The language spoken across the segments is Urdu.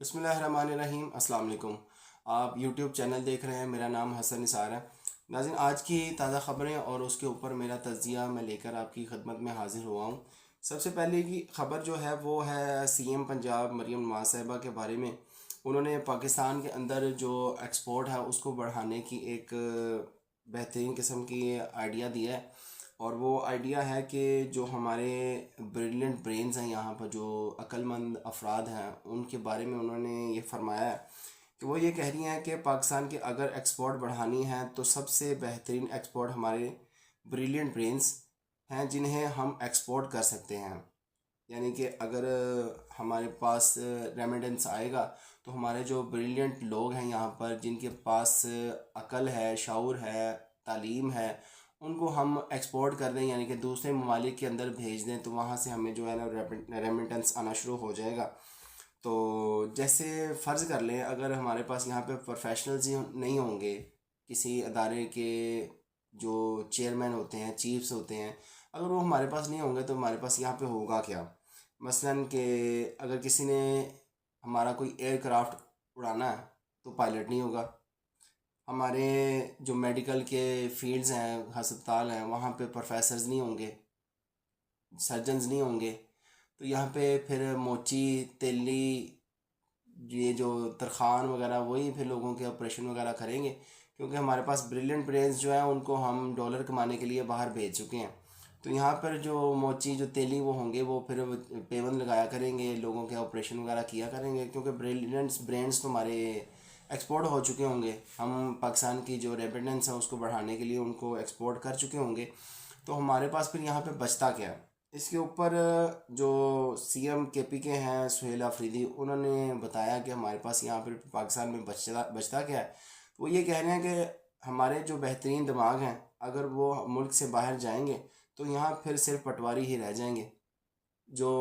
بسم اللہ الرحمن الرحیم۔ السلام علیکم۔ آپ یوٹیوب چینل دیکھ رہے ہیں، میرا نام حسن نثار ہے۔ ناظرین، آج کی تازہ خبریں اور اس کے اوپر میرا تجزیہ میں لے کر آپ کی خدمت میں حاضر ہوا ہوں۔ سب سے پہلے کی خبر جو ہے وہ ہے سی ایم پنجاب مریم نواز صاحبہ کے بارے میں۔ انہوں نے پاکستان کے اندر جو ایکسپورٹ ہے اس کو بڑھانے کی ایک بہترین قسم کی آئیڈیا دیا ہے، اور وہ آئیڈیا ہے کہ جو ہمارے بریلینٹ برینز ہیں، یہاں پر جو عقل مند افراد ہیں، ان کے بارے میں انہوں نے یہ فرمایا ہے کہ وہ یہ کہہ رہی ہیں کہ پاکستان کی اگر ایکسپورٹ بڑھانی ہے تو سب سے بہترین ایکسپورٹ ہمارے بریلینٹ برینز ہیں، جنہیں ہم ایکسپورٹ کر سکتے ہیں۔ یعنی کہ اگر ہمارے پاس ریمیڈنس آئے گا تو ہمارے جو بریلینٹ لوگ ہیں یہاں پر، جن کے پاس عقل ہے، شعور ہے، تعلیم ہے، ان کو ہم ایکسپورٹ کر دیں، یعنی کہ دوسرے ممالک کے اندر بھیج دیں، تو وہاں سے ہمیں جو ہے نا ریمیٹنس آنا شروع ہو جائے گا۔ تو جیسے فرض کر لیں، اگر ہمارے پاس یہاں پہ پروفیشنلز ہی نہیں ہوں گے، کسی ادارے کے جو چیئرمین ہوتے ہیں، چیفز ہوتے ہیں، اگر وہ ہمارے پاس نہیں ہوں گے تو ہمارے پاس یہاں پہ ہوگا کیا؟ مثلاً کہ اگر کسی نے ہمارا کوئی ایئر کرافٹ اڑانا ہے تو پائلٹ نہیں ہوگا، ہمارے جو میڈیکل کے فیلڈز ہیں، ہسپتال ہیں، وہاں پہ پروفیسرز نہیں ہوں گے، سرجنز نہیں ہوں گے، تو یہاں پہ پھر موچی تیلی، یہ جو ترخان وغیرہ، وہی پھر لوگوں کے آپریشن وغیرہ کریں گے، کیونکہ ہمارے پاس بریلینٹ برینز جو ہیں ان کو ہم ڈالر کمانے کے لیے باہر بھیج چکے ہیں۔ تو یہاں پر جو موچی جو تیلی وہ ہوں گے، وہ پھر پیون لگایا کریں گے، لوگوں کے آپریشن وغیرہ کیا کریں گے، کیونکہ بریلینٹس برینز تو ہمارے ایکسپورٹ ہو چکے ہوں گے، ہم پاکستان کی جو ریمیڈنس ہے اس کو بڑھانے کے لیے ان کو ایکسپورٹ کر چکے ہوں گے، تو ہمارے پاس پھر یہاں پہ بچتا کیا ہے؟ اس کے اوپر جو سی ایم کے پی کے ہیں سہیل آفریدی، انہوں نے بتایا کہ ہمارے پاس یہاں پر پاکستان میں بچتا کیا ہے؟ وہ یہ کہہ رہے ہیں کہ ہمارے جو بہترین دماغ ہیں، اگر وہ ملک سے باہر جائیں گے تو یہاں پھر صرف پٹواری ہی رہ جائیں گے، جو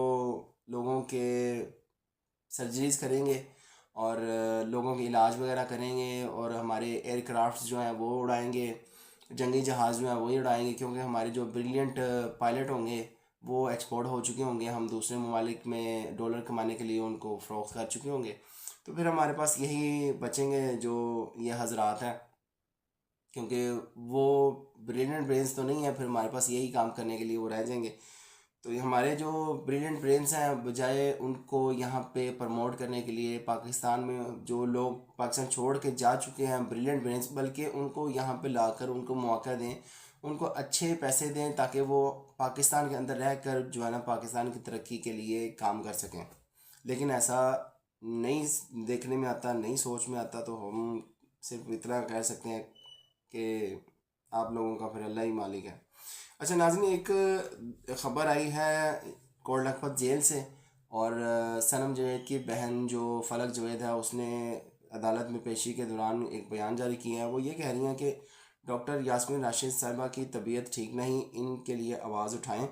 لوگوں کے سرجریز کریں گے اور لوگوں کے علاج وغیرہ کریں گے، اور ہمارے ایئر کرافٹس جو ہیں وہ اڑائیں گے، جنگی جہاز جو ہیں وہی اڑائیں گے، کیونکہ ہمارے جو بریلینٹ پائلٹ ہوں گے وہ ایکسپورٹ ہو چکے ہوں گے، ہم دوسرے ممالک میں ڈالر کمانے کے لیے ان کو فروخت کر چکے ہوں گے، تو پھر ہمارے پاس یہی بچیں گے جو یہ حضرات ہیں، کیونکہ وہ بریلینٹ برینز تو نہیں ہے، پھر ہمارے پاس یہی کام کرنے کے لیے وہ رہ جائیں گے۔ تو یہ ہمارے جو بریلینٹ برینز ہیں، بجائے ان کو یہاں پہ پروموٹ کرنے کے لیے، پاکستان میں جو لوگ پاکستان چھوڑ کے جا چکے ہیں بریلینٹ برینز، بلکہ ان کو یہاں پہ لا کر ان کو موقع دیں، ان کو اچھے پیسے دیں، تاکہ وہ پاکستان کے اندر رہ کر جو ہے نا پاکستان کی ترقی کے لیے کام کر سکیں۔ لیکن ایسا نہیں دیکھنے میں آتا، نہیں سوچ میں آتا، تو ہم صرف اتنا کہہ سکتے ہیں کہ آپ لوگوں کا پھر اللہ ہی مالک ہے۔ اچھا ناظرین، ایک خبر آئی ہے کوٹ لکھپت جیل سے، اور صنم جاوید کی بہن جو فلک جاوید ہے، اس نے عدالت میں پیشی کے دوران ایک بیان جاری کیا ہے۔ وہ یہ کہہ رہی ہیں کہ ڈاکٹر یاسمین راشد صاحبہ کی طبیعت ٹھیک نہیں، ان کے لیے آواز اٹھائیں،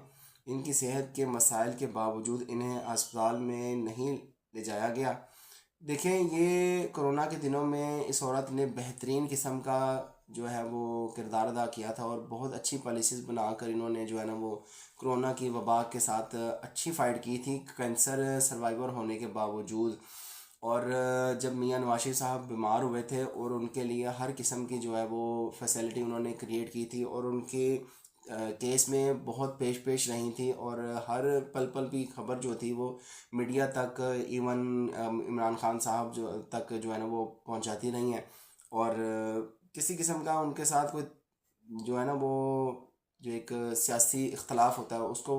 ان کی صحت کے مسائل کے باوجود انہیں اسپتال میں نہیں لے جایا گیا۔ دیکھیں، یہ کرونا کے دنوں میں اس عورت نے بہترین قسم کا جو ہے وہ کردار ادا کیا تھا، اور بہت اچھی پالیسیز بنا کر انہوں نے جو ہے نا وہ کرونا کی وبا کے ساتھ اچھی فائٹ کی تھی، کینسر سروائیور ہونے کے باوجود۔ اور جب میاں نواز شریف صاحب بیمار ہوئے تھے، اور ان کے لیے ہر قسم کی جو ہے وہ فیسلٹی انہوں نے کریٹ کی تھی، اور ان کے کیس میں بہت پیش رہی تھی، اور ہر پل پل کی خبر جو تھی وہ میڈیا تک، ایون عمران خان صاحب تک جو ہے نا وہ پہنچاتی رہی ہیں، اور کسی قسم کا ان کے ساتھ کوئی جو ہے نا وہ جو ایک سیاسی اختلاف ہوتا ہے اس کو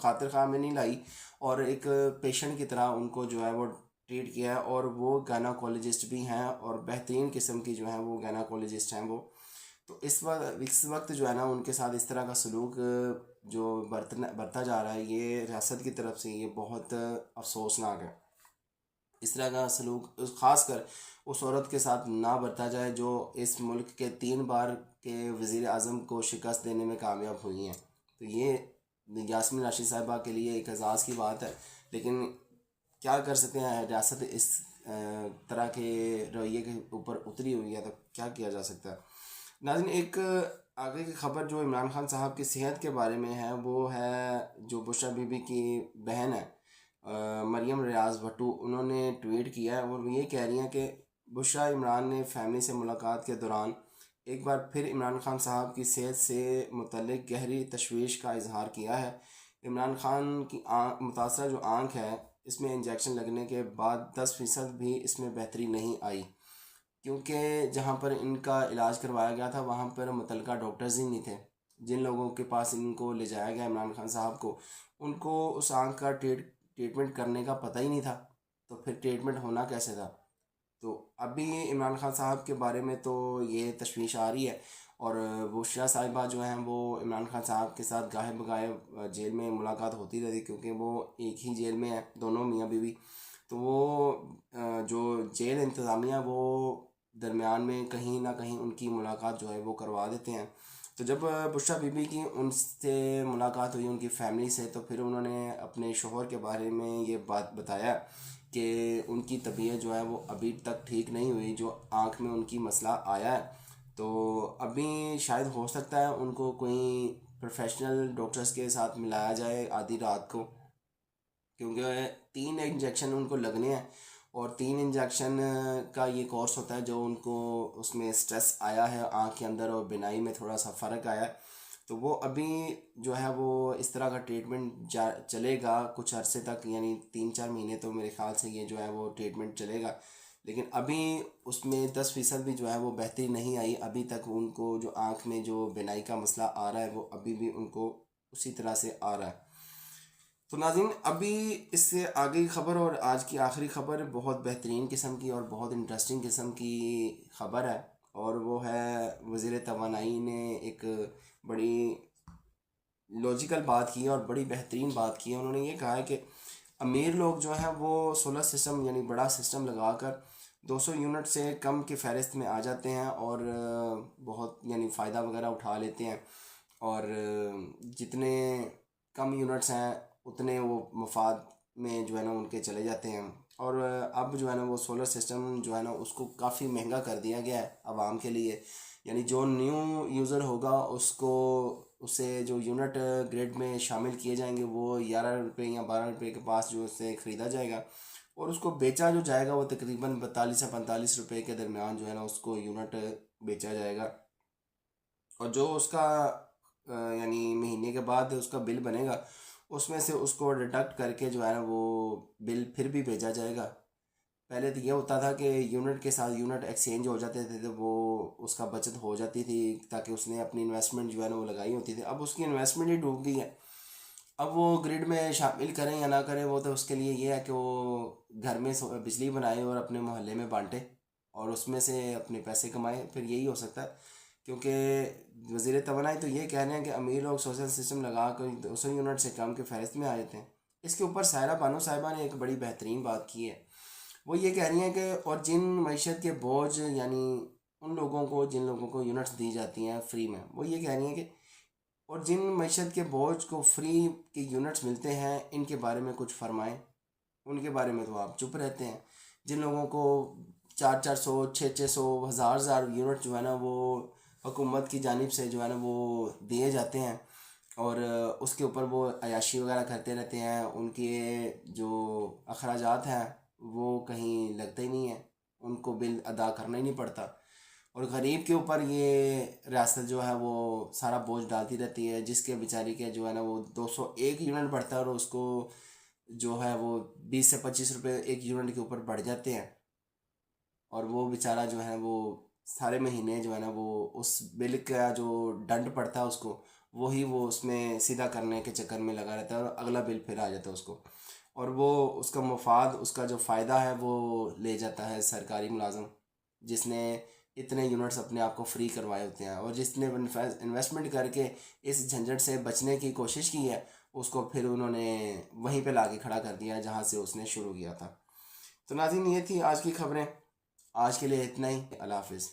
خاطر خواہ میں نہیں لائی، اور ایک پیشنٹ کی طرح ان کو جو ہے وہ ٹریٹ کیا ہے، اور وہ گائناکولوجسٹ بھی ہیں، اور بہترین قسم کی جو ہیں وہ گائناکولوجسٹ ہیں وہ۔ تو اس وقت جو ہے نا ان کے ساتھ اس طرح کا سلوک جو برتا جا رہا ہے، یہ ریاست کی طرف سے یہ بہت افسوسناک ہے۔ اس طرح کا سلوک خاص کر اس عورت کے ساتھ نہ برتا جائے جو اس ملک کے 3 بار کے وزیر اعظم کو شکست دینے میں کامیاب ہوئی ہیں۔ تو یہ یاسمین راشد صاحبہ کے لیے ایک اعزاز کی بات ہے، لیکن کیا کر سکتے ہیں، ریاست اس طرح کے رویے کے اوپر اتری ہوئی ہے، تو کیا کیا جا سکتا ہے؟ ناظرین، ایک آگے کی خبر جو عمران خان صاحب کی صحت کے بارے میں ہے، وہ ہے جو بشریٰ بی بی کی بہن ہے، مریم ریاض بھٹو، انہوں نے ٹویٹ کیا ہے اور وہ یہ کہہ رہی ہیں کہ بشریٰ عمران نے فیملی سے ملاقات کے دوران ایک بار پھر عمران خان صاحب کی صحت سے متعلق گہری تشویش کا اظہار کیا ہے۔ عمران خان کی متاثرہ جو آنکھ ہے، اس میں انجیکشن لگنے کے بعد 10% بھی اس میں بہتری نہیں آئی، کیونکہ جہاں پر ان کا علاج کروایا گیا تھا وہاں پر متعلقہ ڈاکٹرز ہی نہیں تھے۔ جن لوگوں کے پاس ان کو لے جایا گیا عمران خان صاحب کو، ان کو اس آنکھ کا ٹریٹمنٹ کرنے کا پتہ ہی نہیں تھا، تو پھر ٹریٹمنٹ ہونا کیسے تھا؟ تو ابھی عمران خان صاحب کے بارے میں تو یہ تشویش آ رہی ہے، اور بشریٰ صاحبہ جو ہیں وہ عمران خان صاحب کے ساتھ گاہے بگاہے جیل میں ملاقات ہوتی رہتی، کیونکہ وہ ایک ہی جیل میں ہیں دونوں میاں بیوی۔ تو وہ جو جیل انتظامیہ وہ درمیان میں کہیں نہ کہیں ان کی ملاقات جو ہے وہ کروا دیتے ہیں۔ تو جب بشریٰ بی بی کی ان سے ملاقات ہوئی ان کی فیملی سے، تو پھر انہوں نے اپنے شوہر کے بارے میں یہ بات بتایا کہ ان کی طبیعت جو ہے وہ ابھی تک ٹھیک نہیں ہوئی، جو آنکھ میں ان کی مسئلہ آیا ہے، تو ابھی شاید ہو سکتا ہے ان کو کوئی پروفیشنل ڈاکٹرز کے ساتھ ملایا جائے آدھی رات کو، کیونکہ 3 انجیکشن ان کو لگنے ہیں، اور 3 انجیکشن کا یہ کورس ہوتا ہے جو ان کو اس میں سٹریس آیا ہے آنکھ کے اندر اور بینائی میں تھوڑا سا فرق آیا ہے، تو وہ ابھی جو ہے وہ اس طرح کا ٹریٹمنٹ چلے گا کچھ عرصے تک، یعنی 3-4 مہینے تو میرے خیال سے یہ جو ہے وہ ٹریٹمنٹ چلے گا، لیکن ابھی اس میں 10% بھی جو ہے وہ بہتری نہیں آئی، ابھی تک ان کو جو آنکھ میں جو بینائی کا مسئلہ آ رہا ہے وہ ابھی بھی ان کو اسی طرح سے آ رہا ہے۔ تو ناظرین، ابھی اس سے آگے کی خبر اور آج کی آخری خبر بہت بہترین قسم کی اور بہت انٹرسٹنگ قسم کی خبر ہے، اور وہ ہے وزیر توانائی نے ایک بڑی لاجیکل بات کی اور بڑی بہترین بات کی ہے۔ انہوں نے یہ کہا ہے کہ امیر لوگ جو ہیں وہ سولر سسٹم یعنی بڑا سسٹم لگا کر 200 یونٹ سے کم کی فہرست میں آ جاتے ہیں، اور بہت یعنی فائدہ وغیرہ اٹھا لیتے ہیں، اور جتنے کم یونٹس ہیں اتنے وہ مفاد میں جو ہے نا ان کے چلے جاتے ہیں، اور اب جو ہے نا وہ سولر سسٹم جو ہے نا اس کو کافی مہنگا کر دیا گیا ہے عوام کے لیے، یعنی جو نیو یوزر ہوگا اس کو اسے جو یونٹ گریڈ میں شامل کیے جائیں گے وہ 11 روپے یا 12 روپے کے پاس جو اسے خریدا جائے گا، اور اس کو بیچا جو جائے گا وہ تقریباً 42 سے 45 روپے کے درمیان جو ہے نا اس کو یونٹ بیچا جائے گا، اور جو اس کا یعنی مہینے کے بعد اس کا بل بنے گا اس میں سے اس کو ڈیڈکٹ کر کے جو ہے نا وہ بل پھر بھی بھیجا جائے گا۔ پہلے تو یہ ہوتا تھا کہ یونٹ کے ساتھ یونٹ ایکسچینج ہو جاتے تھے تو وہ اس کا بچت ہو جاتی تھی، تاکہ اس نے اپنی انویسٹمنٹ جو ہے نا وہ لگائی ہوتی تھی، اب اس کی انویسٹمنٹ ہی ڈوب گئی ہے۔ اب وہ گرڈ میں شامل کریں یا نہ کریں، وہ تو اس کے لیے یہ ہے کہ وہ گھر میں بجلی بنائے اور اپنے محلے میں بانٹے اور اس میں سے اپنے پیسے کمائے، پھر یہی ہو سکتا ہے، کیونکہ وزیر توانائی تو یہ کہہ رہے ہیں کہ امیر لوگ سوشل سسٹم لگا کر 200 یونٹ سے کم کے فہرست میں آ جاتے ہیں۔ اس کے اوپر سائرہ بانو صاحبہ نے ایک بڑی بہترین بات کی ہے، وہ یہ کہہ رہی ہیں کہ اور جن معیشت کے بوجھ یعنی ان لوگوں کو جن لوگوں کو یونٹس دی جاتی ہیں فری میں، وہ یہ کہہ رہی ہیں کہ اور جن معیشت کے بوجھ کو فری کے یونٹس ملتے ہیں ان کے بارے میں کچھ فرمائیں۔ ان کے بارے میں تو آپ چپ رہتے ہیں۔ جن لوگوں کو 400 600 1000 یونٹ جو ہے نا وہ حکومت کی جانب سے جو ہے نا وہ دیے جاتے ہیں، اور اس کے اوپر وہ عیاشی وغیرہ کرتے رہتے ہیں، ان کے جو اخراجات ہیں وہ کہیں لگتے ہی نہیں ہیں، ان کو بل ادا کرنا ہی نہیں پڑتا، اور غریب کے اوپر یہ ریاست جو ہے وہ سارا بوجھ ڈالتی رہتی ہے، جس کے بیچاری کے جو ہے نا وہ 201 یونٹ بڑھتا ہے اور اس کو جو ہے وہ 20 سے 25 روپے ایک یونٹ کے اوپر بڑھ جاتے ہیں، اور وہ بیچارہ جو ہے وہ سارے مہینے جو ہے نا وہ اس بل کا جو ڈنڈ پڑتا ہے اس کو وہی وہ اس میں سیدھا کرنے کے چکر میں لگا رہتا ہے، اور اگلا بل پھر آ جاتا ہے اس کو، اور وہ اس کا مفاد اس کا جو فائدہ ہے وہ لے جاتا ہے سرکاری ملازم، جس نے اتنے یونٹس اپنے آپ کو فری کروائے ہوتے ہیں، اور جس نے انویسٹمنٹ کر کے اس جھنجھٹ سے بچنے کی کوشش کی ہے اس کو پھر انہوں نے وہیں پہ لا کے کھڑا کر دیا جہاں سے اس نے شروع کیا تھا۔ تو ناظرین، یہ تھی آج کی خبریں، آج کے لیے اتنا ہی، اللہ حافظ۔